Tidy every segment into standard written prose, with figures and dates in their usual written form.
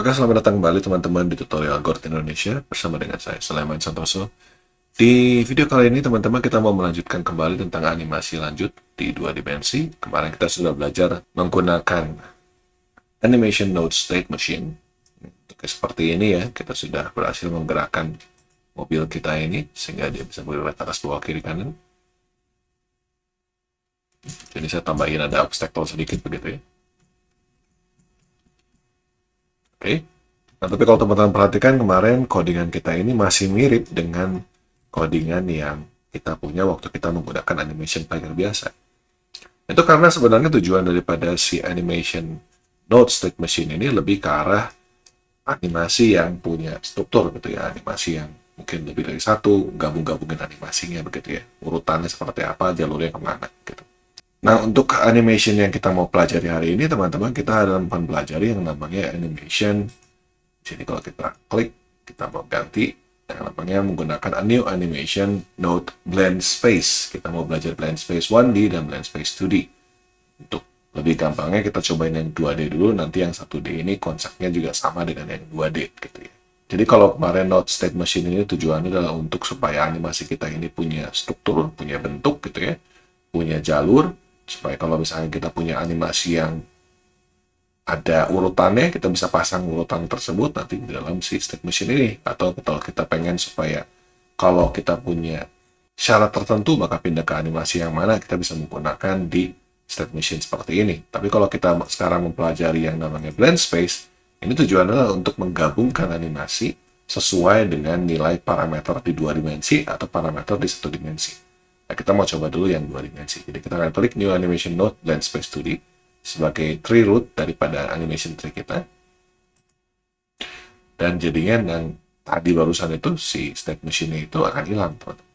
Oke, selamat datang kembali teman-teman di tutorial Gord Indonesia bersama dengan saya, Sulaiman Santoso. Di video kali ini teman-teman kita mau melanjutkan kembali tentang animasi lanjut di dua dimensi. Kemarin kita sudah belajar menggunakan Animation Node State Machine. Oke, seperti ini ya, kita sudah berhasil menggerakkan mobil kita ini sehingga dia bisa bergerak atas, bawah, kiri, kanan. Jadi saya tambahin ada obstacle sedikit begitu ya. Oke. Nah, tapi kalau teman-teman perhatikan kemarin codingan kita ini masih mirip dengan codingan yang kita punya waktu kita menggunakan animation player biasa. Itu karena sebenarnya tujuan daripada si animation node state machine ini lebih ke arah animasi yang punya struktur gitu ya, animasi yang mungkin lebih dari satu, gabung-gabungin animasinya begitu ya, urutannya seperti apa, jalurnya kemana gitu. Nah, untuk animation yang kita mau pelajari hari ini, teman-teman, kita akan mempelajari yang namanya animation. Jadi kalau kita klik, kita mau ganti yang namanya menggunakan a new animation node blend space. Kita mau belajar blend space 1D dan blend space 2D. Untuk lebih gampangnya kita cobain yang 2D dulu, nanti yang 1D ini konsepnya juga sama dengan yang 2D gitu ya. Jadi kalau kemarin node state machine ini tujuannya adalah untuk supaya animasi kita ini punya struktur, punya bentuk gitu ya, punya jalur, supaya kalau misalnya kita punya animasi yang ada urutannya, kita bisa pasang urutan tersebut nanti di dalam si state machine ini. Atau kalau kita pengen supaya kalau kita punya syarat tertentu maka pindah ke animasi yang mana, kita bisa menggunakan di state machine seperti ini. Tapi kalau kita sekarang mempelajari yang namanya blend space, ini tujuannya adalah untuk menggabungkan animasi sesuai dengan nilai parameter di dua dimensi atau parameter di satu dimensi. Nah, kita mau coba dulu yang dua dimensi. Jadi kita akan klik New Animation Node Blend Space 2D sebagai tree root daripada animation tree kita. Dan jadinya yang tadi barusan itu, si state machine itu akan hilang, teman-teman.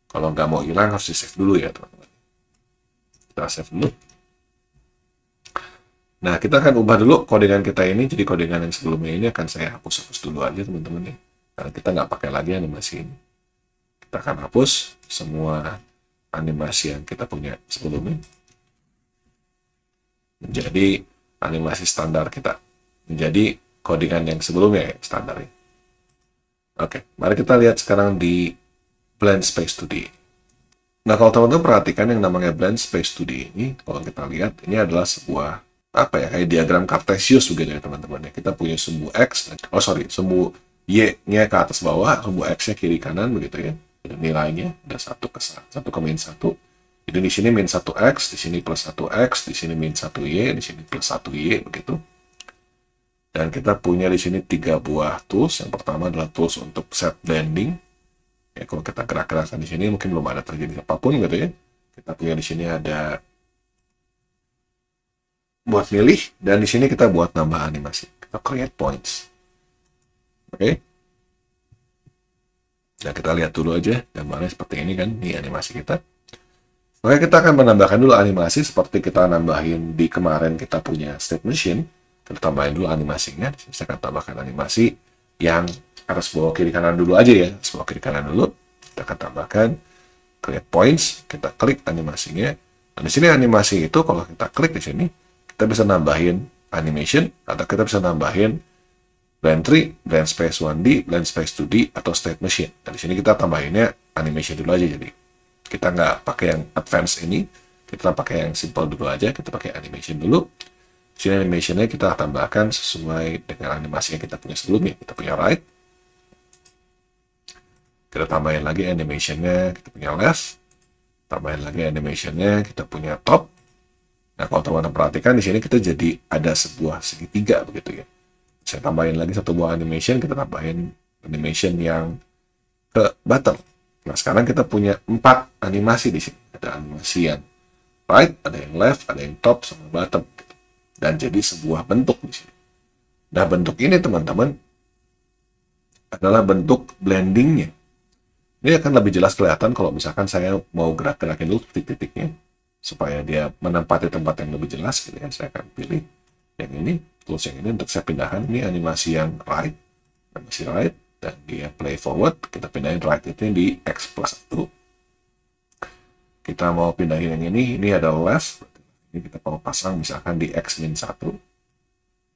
Kalau nggak mau hilang harus di save dulu ya, teman-teman. Kita save dulu. Nah, kita akan ubah dulu codingan kita ini. Jadi codingan yang sebelumnya ini akan saya hapus-hapus dulu aja, teman-teman ya. Karena kita nggak pakai lagi animasi ini. Kita akan hapus semua animasi yang kita punya sebelumnya menjadi animasi standar kita, menjadi codingan yang sebelumnya ya, standar ya. Oke, mari kita lihat sekarang di blend space 2D. Nah, kalau teman-teman perhatikan yang namanya blend space 2D ini, kalau kita lihat ini adalah sebuah apa ya, kayak diagram Cartesius begitu ya teman-teman ya. Kita punya sumbu X, sumbu Y-nya ke atas bawah, sumbu X-nya kiri kanan begitu ya. Nilainya ada 1 ke min 1. Jadi di sini min 1x, di sini plus 1x, di sini min 1y, di sini plus 1y begitu. Dan kita punya di sini 3 buah tools. Yang pertama adalah tools untuk set blending. Ya, kalau kita gerak-gerakan di sini mungkin belum ada terjadi apapun gitu ya. Kita punya di sini ada buat milih, dan di sini kita buat nambah animasi. Kita create points. Oke. Nah, kita lihat dulu aja gambarnya seperti ini kan, ini animasi kita. Oke, kita akan menambahkan dulu animasi seperti kita nambahin di kemarin kita punya state machine. Kita tambahin dulu animasinya. Saya akan tambahkan animasi yang atas, bawah, kiri, kanan dulu aja ya. Atas, bawah, kiri, kanan dulu. Kita akan tambahkan create points. Kita klik animasinya. Nah, di sini animasi itu kalau kita klik di sini, kita bisa nambahin animation atau kita bisa nambahin blend tree, blend space 1D, blend space 2D, atau state machine. Dan di sini kita tambahinnya animation dulu aja. Jadi kita nggak pakai yang advance ini, kita pakai yang simple dulu aja. Kita pakai animation dulu. Di sini animationnya kita tambahkan sesuai dengan animasi yang kita punya sebelumnya. Kita punya right. Kita tambahin lagi animationnya, kita punya left. Tambahin lagi animationnya, kita punya top. Nah, kalau teman-teman perhatikan di sini kita jadi ada sebuah segitiga begitu ya. Saya tambahin lagi satu buah animation, kita tambahin animation yang ke bottom. Nah, sekarang kita punya 4 animasi di sini. Ada animasi yang right, ada yang left, ada yang top, sama bottom. Dan jadi sebuah bentuk di sini. Nah, bentuk ini teman-teman adalah bentuk blendingnya. Ini akan lebih jelas kelihatan kalau misalkan saya mau gerak-gerakin dulu titik-titiknya, supaya dia menempati tempat yang lebih jelas gitu ya. Saya akan pilih yang ini, tools yang ini untuk saya pindahkan. Ini animasi yang right, animasi right, dan dia play forward. Kita pindahin right itu di X plus 1. Kita mau pindahin yang ini ada left. Ini kita mau pasang misalkan di X min 1.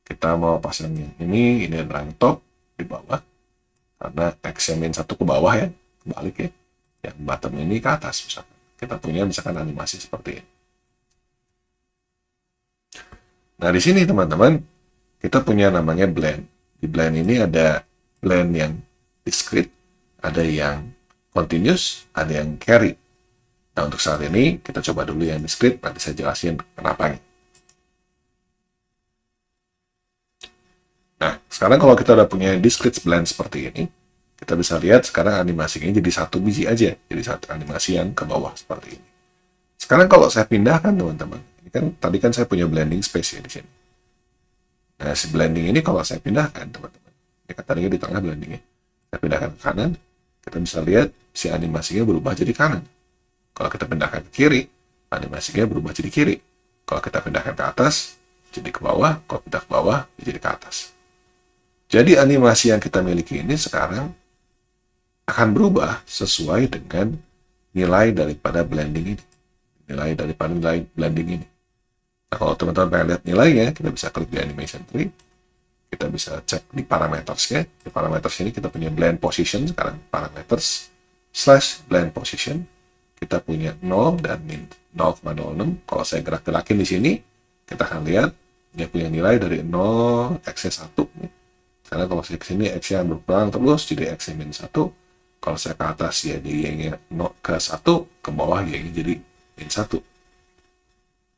Kita mau pasang yang ini adalah yang top di bawah, karena X yang -1 ke bawah ya, kebalik ya. Yang bottom ini ke atas misalkan. Kita punya misalkan animasi seperti ini. Nah, di sini teman-teman, kita punya namanya blend. Di blend ini ada blend yang discrete, ada yang continuous, ada yang carry. Nah, untuk saat ini, kita coba dulu yang discrete, nanti saya jelasin kenapa. Nah, sekarang kalau kita udah punya discrete blend seperti ini, kita bisa lihat sekarang animasinya jadi satu biji aja, jadi satu animasi yang ke bawah seperti ini. Sekarang kalau saya pindahkan teman-teman, ini kan tadi kan saya punya blending space ya di sini. Nah, si blending ini kalau saya pindahkan teman-teman, ini kan tadinya di tengah blendingnya, saya pindahkan ke kanan, kita bisa lihat si animasinya berubah jadi kanan. Kalau kita pindahkan ke kiri, animasinya berubah jadi kiri. Kalau kita pindahkan ke atas, jadi ke bawah. Kalau pindah ke bawah, jadi ke atas. Jadi animasi yang kita miliki ini sekarang akan berubah sesuai dengan nilai daripada blending ini. Nilai daripada nilai blending ini. Nah, kalau teman-teman pengen lihat nilainya, kita bisa klik di animation tree. Kita bisa cek di parametersnya. Di parameters ini kita punya blend position sekarang. Parameters / blend position. Kita punya 0 dan min 0,06. Kalau saya gerak-gerakin di sini, kita akan lihat dia punya nilai dari 0 x1. Karena kalau saya ke sini x-nya berkurang terus jadi x -1. Kalau saya ke atas ya y-nya ke 1, ke bawah y-nya jadi -1.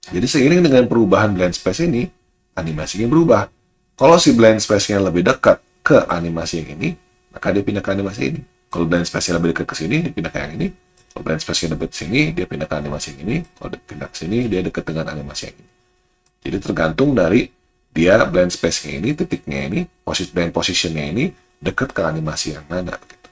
Jadi seiring dengan perubahan blend space ini, animasinya berubah. Kalau si blend space-nya lebih dekat ke animasi yang ini, maka dia pindah ke animasi ini. Kalau blend space-nya lebih dekat ke sini, dia pindah ke yang ini. Kalau blend space-nya dekat ke sini, dia pindah ke animasi yang ini. Kalau pindah ke sini, dia dekat dengan animasi yang ini. Jadi tergantung dari dia blend space-nya ini, titiknya ini, blend position-nya ini, dekat ke animasi yang mana. Gitu.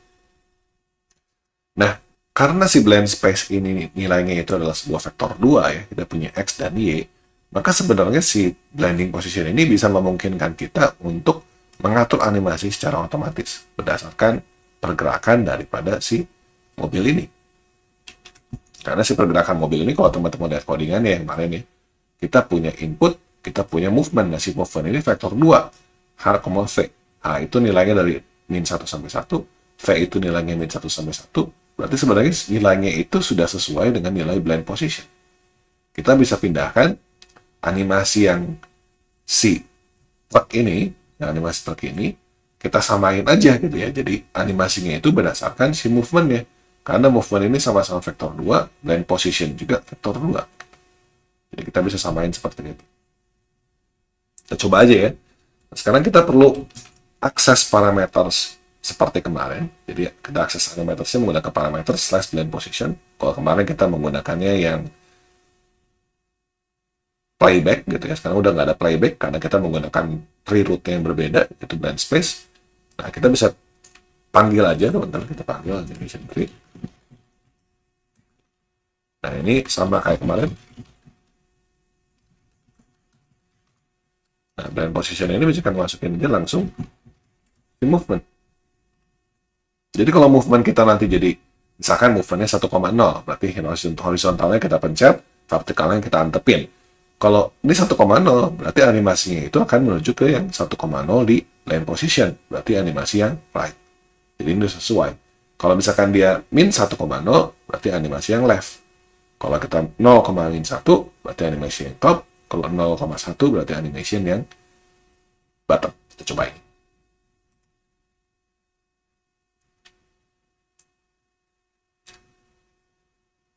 Nah, karena si blend space ini nilainya itu adalah sebuah vektor 2 ya, kita punya X dan Y, maka sebenarnya si blending position ini bisa memungkinkan kita untuk mengatur animasi secara otomatis berdasarkan pergerakan daripada si mobil ini. Karena si pergerakan mobil ini, kalau teman-teman lihat codingannya yang kemarin ya, kita punya input, kita punya movement. Nah, si movement ini vektor 2, H, V. H itu nilainya dari -1 sampai 1, V itu nilainya -1 sampai 1, berarti sebenarnya nilainya itu sudah sesuai dengan nilai blend position. Kita bisa pindahkan animasi yang si truk ini, yang animasi truk ini, kita samain aja gitu ya. Jadi animasinya itu berdasarkan si movementnya. Karena movement ini sama-sama vektor 2, blend position juga vektor 2. Jadi kita bisa samain seperti itu. Kita coba aja ya. Sekarang kita perlu akses parameter seperti kemarin. Jadi kita akses parametersnya menggunakan parameter / blend position. Kalau kemarin kita menggunakannya yang playback gitu ya. Sekarang udah nggak ada playback karena kita menggunakan tree root yang berbeda, itu blend space. Nah, kita bisa panggil aja teman-teman, kita panggil animation tree. Nah, ini sama kayak kemarin. Nah, blend position ini bisa kan masukin aja langsung di movement. Jadi kalau movement kita nanti jadi, misalkan movementnya 1,0, berarti horizontalnya kita pencet, vertikalnya kita antepin. Kalau ini 1,0, berarti animasinya itu akan menuju ke yang 1,0 di blend position, berarti animasi yang right. Jadi ini sesuai. Kalau misalkan dia -1,0, berarti animasi yang left. Kalau kita 0,1, berarti animasi yang top. Kalau 0,1, berarti animation yang bottom. Kita coba ini.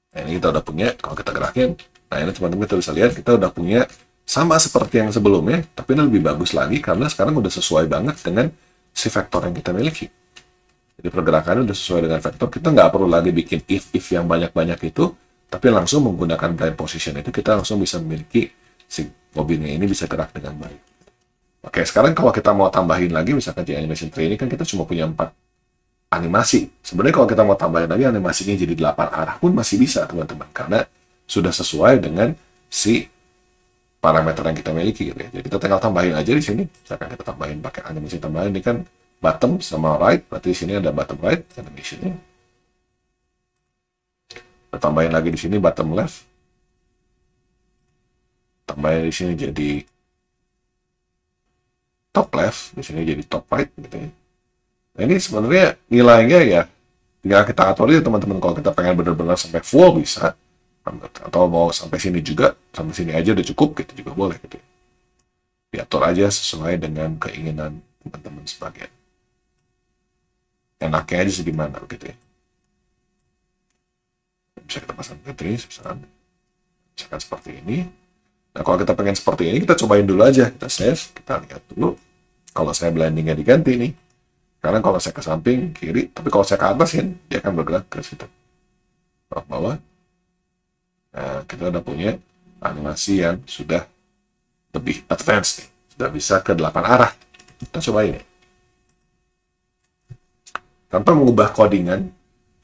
Nah, ini kita udah punya, kalau kita gerakin, nah ini teman-teman kita bisa lihat, kita udah punya sama seperti yang sebelumnya, tapi ini lebih bagus lagi karena sekarang udah sesuai banget dengan si vektor yang kita miliki. Jadi pergerakannya udah sesuai dengan vektor, kita nggak perlu lagi bikin if yang banyak-banyak itu, tapi langsung menggunakan blend position itu, kita langsung bisa memiliki si mobilnya ini bisa gerak dengan baik. Oke, sekarang kalau kita mau tambahin lagi, misalkan di animation tree ini kan kita cuma punya 4 animasi. Sebenarnya kalau kita mau tambahin lagi animasinya jadi 8 arah pun masih bisa teman-teman, karena sudah sesuai dengan si parameter yang kita miliki gitu ya. Jadi kita tinggal tambahin aja di sini. Misalkan kita tambahin pakai animasi tambahin, ini kan bottom sama right, berarti di sini ada bottom right animationnya. Kita tambahin lagi di sini bottom left. Tambahin di sini jadi top left, di sini jadi top right gitu ya. Nah, ini sebenarnya nilainya ya tinggal kita atur aja teman-teman. Kalau kita pengen benar-benar sampai full bisa, atau mau sampai sini juga, sampai sini aja udah cukup gitu juga boleh gitu ya. Diatur aja sesuai dengan keinginan teman-teman sebagian. Enaknya aja segimana gitu ya. Bisa kita pasang Tetris misalkan seperti ini. Nah, kalau kita pengen seperti ini, kita cobain dulu aja. Kita save, kita lihat dulu. Kalau saya blendingnya diganti nih. Karena kalau saya ke samping, kiri, tapi kalau saya ke atas kan, dia akan bergerak ke situ. Bawah. Nah, kita udah punya animasi yang sudah lebih advance nih. Sudah bisa ke 8 arah. Kita cobain ya. Tanpa mengubah codingan,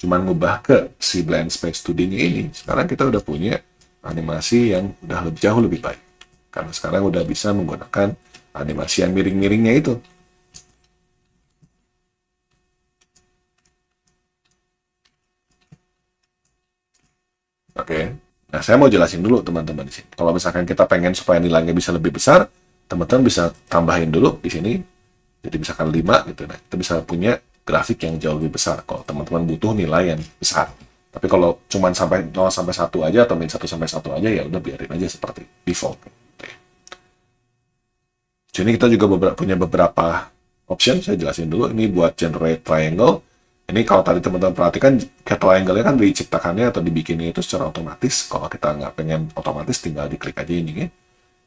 cuman ngubah ke si blend space 2D-nya ini, sekarang kita udah punya animasi yang udah jauh lebih baik. Karena sekarang udah bisa menggunakan animasi yang miring-miringnya itu. Oke. Nah, saya mau jelasin dulu teman-teman di sini. Kalau misalkan kita pengen supaya nilainya bisa lebih besar, teman-teman bisa tambahin dulu di sini. Jadi misalkan 5 gitu. Nah, kita bisa punya grafik yang jauh lebih besar kalau teman-teman butuh nilai yang besar. Tapi kalau cuma sampai 0 sampai 1 aja atau min 1 sampai 1 aja, ya udah biarin aja seperti default. Sini kita juga punya beberapa option, saya jelasin dulu. Ini buat generate triangle. Ini kalau tadi teman-teman perhatikan, kayak triangle-nya kan diciptakannya atau dibikinnya itu secara otomatis. Kalau kita nggak pengen otomatis, tinggal diklik aja ini ya.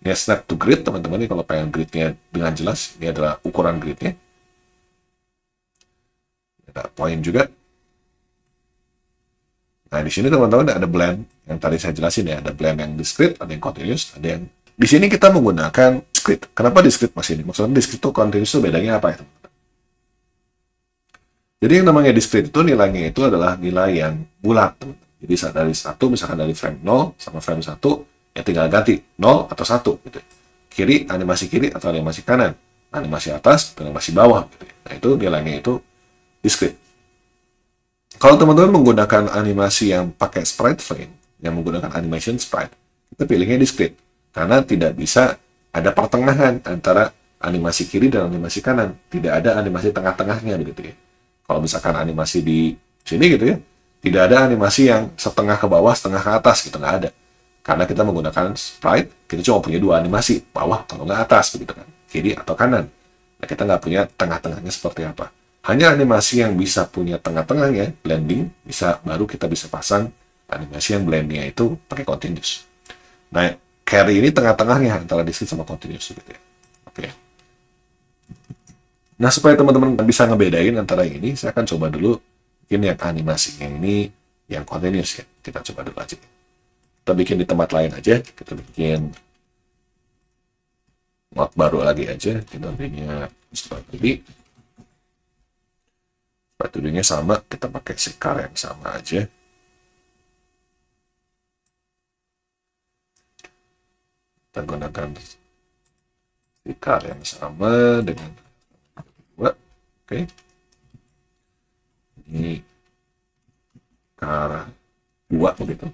Ini snap to grid, teman-teman. Ini kalau pengen gridnya dengan jelas, ini adalah ukuran gridnya. Ada point juga. Nah, di sini teman-teman ada blend yang tadi saya jelasin ya. Ada blend yang discrete, ada yang continuous, ada yang... Di sini kita menggunakan discrete. Kenapa discrete mas ini? Maksudnya discrete itu continuous itu bedanya apa ya, teman-teman? Jadi yang namanya discrete itu nilainya itu adalah nilai yang bulat. Jadi dari 1, misalkan dari frame 0 sama frame 1, ya tinggal ganti 0 atau 1. Gitu. Kiri, animasi kiri atau animasi kanan. Animasi atas, animasi bawah. Gitu. Nah itu nilainya itu discrete. Kalau teman-teman menggunakan animasi yang pakai sprite frame, yang menggunakan animation sprite, kita pilihnya discrete. Karena tidak bisa ada pertengahan antara animasi kiri dan animasi kanan. Tidak ada animasi tengah-tengahnya begitu ya. Kalau misalkan animasi di sini gitu ya, tidak ada animasi yang setengah ke bawah, setengah ke atas gitu, nggak ada. Karena kita menggunakan sprite, kita cuma punya 2 animasi, bawah kalau nggak atas begitu kan, kiri atau kanan. Nah kita nggak punya tengah-tengahnya seperti apa. Hanya animasi yang bisa punya tengah-tengahnya, blending, baru kita bisa pasang animasi yang blendnya itu pakai continuous. Nah carry ini tengah-tengahnya antara discrete sama continuous gitu ya. Oke. Nah, supaya teman-teman bisa ngebedain antara ini, saya akan coba dulu bikin yang animasinya ini yang continuous ya. Kita coba dulu aja. Kita bikin di tempat lain aja. Kita bikin mod baru lagi aja. Kita bikinnya sprite 2D. Sprite 2D-nya sama. Kita pakai sikar yang sama aja. Kita gunakan sikar yang sama dengan Oke. Ini ke arah 2 begitu.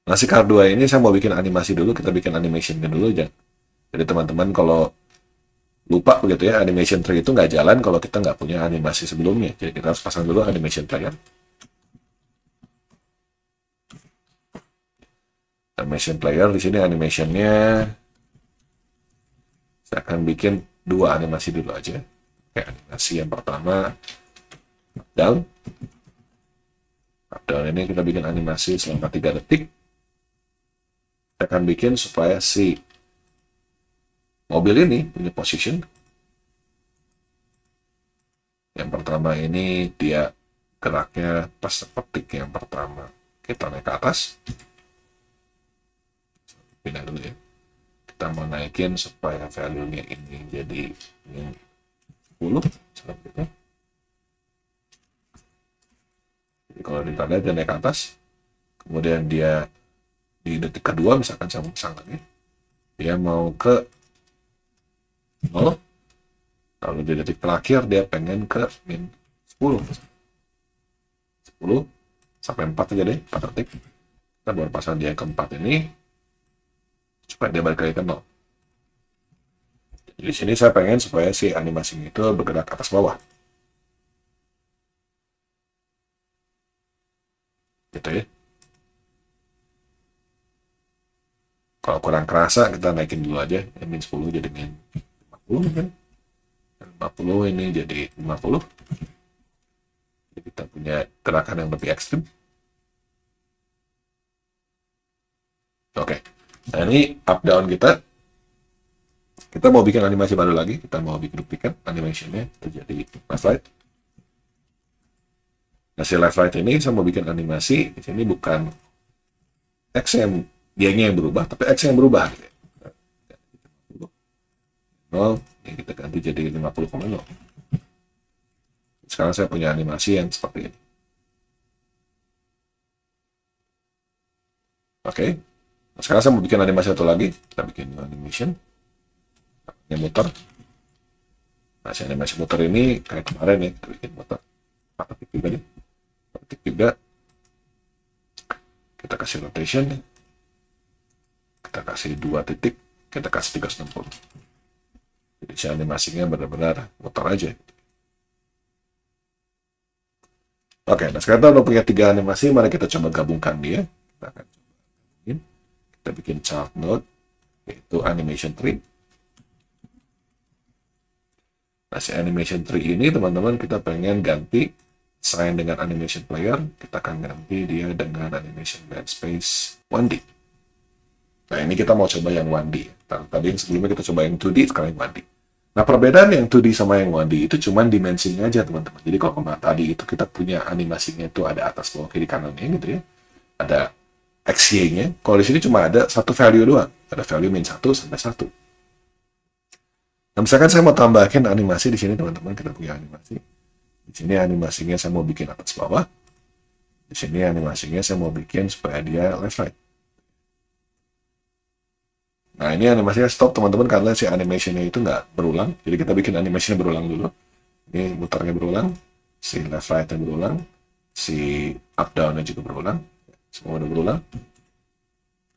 Nah, si card 2 ini saya mau bikin animasi dulu, kita bikin animationnya dulu aja. Jadi teman-teman kalau lupa begitu ya, animation tree itu nggak jalan kalau kita nggak punya animasi sebelumnya. Jadi kita harus pasang dulu animation player. Animation player di sini animationnya saya akan bikin 2 animasi dulu aja. Oke, animasi yang pertama down. Down ini kita bikin animasi selama 3 detik. Kita akan bikin supaya si mobil ini punya position. Yang pertama ini dia geraknya pas petik yang pertama. Kita naik ke atas. Pindah dulu ya. Kita mau naikin supaya value-nya ini jadi 10 seperti itu. Jadi kalau ditanda dia naik ke atas, kemudian dia di detik kedua misalkan saya mau pasang lagi, dia mau ke 0, lalu di detik terakhir dia pengen ke min 10 sampai 4 aja deh, 4 detik. Kita baru pasang dia yang keempat ini supaya dia balik lagi ke 0. Di sini saya pengen supaya si animasinya itu bergerak atas bawah. Gitu ya. Kalau kurang kerasa, kita naikin dulu aja. Min 10 jadi min 50 mungkin. 50 ini jadi 50. Jadi kita punya gerakan yang lebih ekstrim. Oke. Nah ini up down kita. Kita mau bikin animasi baru lagi. Kita mau bikin duplikat animationnya. Jadi left right. Nah si left right ini saya mau bikin animasi. Di sini bukan X yang Y-nya yang berubah, tapi X yang berubah. Gitu. 0, ini kita ganti jadi 50,0. Sekarang saya punya animasi yang seperti ini. Oke. Nah, sekarang saya mau bikin animasi satu lagi. Kita bikin animation. Ini muter. Nah, si animasi muter ini kayak kemarin ya, kita bikin muter. Ketik juga nih. Ketik juga. Kita kasih rotation. Kita kasih 2 titik. Kita kasih 360. Jadi si animasinya benar-benar muter aja. Oke, nah sekarang kita udah punya 3 animasi. Mari kita coba gabungkan dia. Kita akan coba gabungin. Kita bikin child node, yaitu animation tree. Nah, si animation tree ini, teman-teman, kita pengen ganti sign dengan animation player. Kita akan ganti dia dengan animation bed space 1D. Nah, ini kita mau coba yang 1D. Tadi yang sebelumnya kita coba yang 2D, sekarang yang 1D. Nah, perbedaan yang 2D sama yang 1D itu cuma dimensinya aja, teman-teman. Jadi kalau kemarin tadi itu kita punya animasinya itu ada atas, bawah, kiri, kanannya gitu ya. Ada XY-nya. Kalau di sini cuma ada satu value doang. Ada value min 1 sampai 1. Nah, misalkan saya mau tambahin animasi di sini, teman-teman, kita punya animasi. Di sini animasinya saya mau bikin atas bawah. Di sini animasinya saya mau bikin supaya dia left right. Nah, ini animasinya stop, teman-teman, karena si animationnya itu nggak berulang. Jadi kita bikin animasinya berulang dulu. Ini muternya berulang, si left right-nya berulang, si up down-nya juga berulang. Semua udah berulang.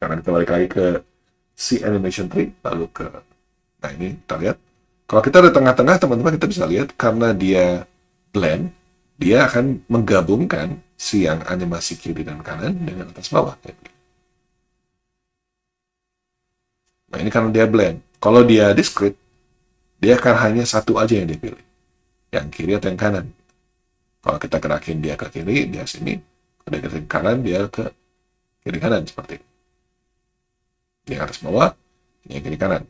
Karena kita balik lagi ke si animation tree, lalu ke, nah ini kita lihat. Kalau kita di tengah-tengah, teman-teman, kita bisa lihat karena dia blend, dia akan menggabungkan si yang animasi kiri dan kanan dengan atas bawah. Nah, ini karena dia blend. Kalau dia discrete, dia akan hanya satu aja yang dipilih. Yang kiri atau yang kanan. Kalau kita gerakin dia ke kiri, dia sini. Kalau dia gerakin ke kanan, dia ke kiri kanan. Seperti ini. Yang atas bawah, yang kiri kanan.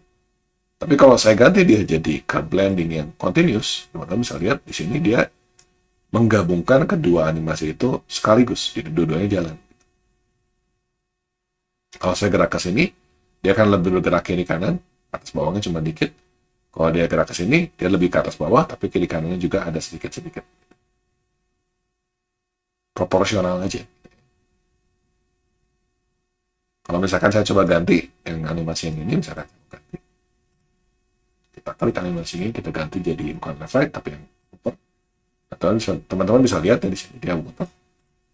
Tapi kalau saya ganti dia jadi ke blending yang continuous, teman-teman bisa lihat di sini dia menggabungkan kedua animasi itu sekaligus. Jadi dua-duanya jalan. Kalau saya gerak ke sini, dia akan lebih bergerak kiri kanan, atas bawahnya cuma dikit. Kalau dia gerak ke sini, dia lebih ke atas bawah, tapi kiri kanannya juga ada sedikit-sedikit. Proporsional aja. Kalau misalkan saya coba ganti yang animasi yang ini, misalkan ganti. Kita klik animasi ini, kita ganti jadi bukan left right, tapi yang muter. Atau teman-teman bisa lihat ya di sini dia muter.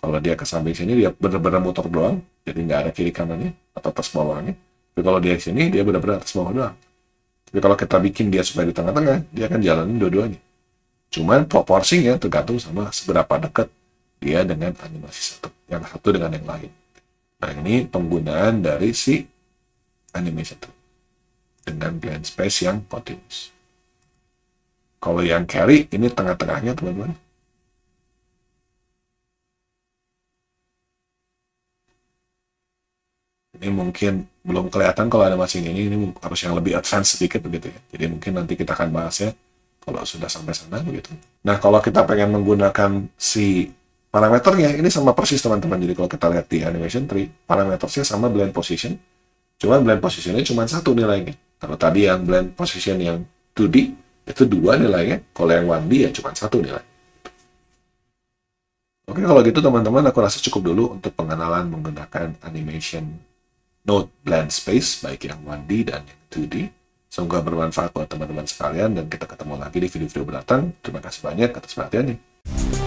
Kalau dia ke samping sini, dia benar-benar muter doang, jadi nggak ada kiri kanannya atau atas bawahnya. Tapi kalau dia di sini, dia benar-benar atas bawah doang. Tapi kalau kita bikin dia supaya di tengah-tengah, dia akan jalanin dua-duanya. Cuman proporsinya tergantung sama seberapa dekat dia dengan animasi yang satu dengan yang lain. Nah, ini penggunaan dari si animation tool dengan blend space yang continuous. Kalau yang carry, ini tengah-tengahnya, teman-teman. Ini mungkin belum kelihatan kalau animasi ini harus yang lebih advance sedikit begitu ya. Jadi mungkin nanti kita akan bahas ya kalau sudah sampai sana begitu. Nah, kalau kita pengen menggunakan si parameternya, ini sama persis teman-teman. Jadi kalau kita lihat di animation tree, parameternya sama blend position. Cuma blend positionnya cuma satu nilainya. Kalau tadi yang blend position yang 2D, itu 2 nilainya. Kalau yang 1D ya cuma 1 nilai. Oke, kalau gitu teman-teman, aku rasa cukup dulu untuk pengenalan menggunakan animation node blend space, baik yang 1D dan yang 2D. Semoga bermanfaat buat teman-teman sekalian, dan kita ketemu lagi di video-video mendatang. Terima kasih banyak atas perhatiannya.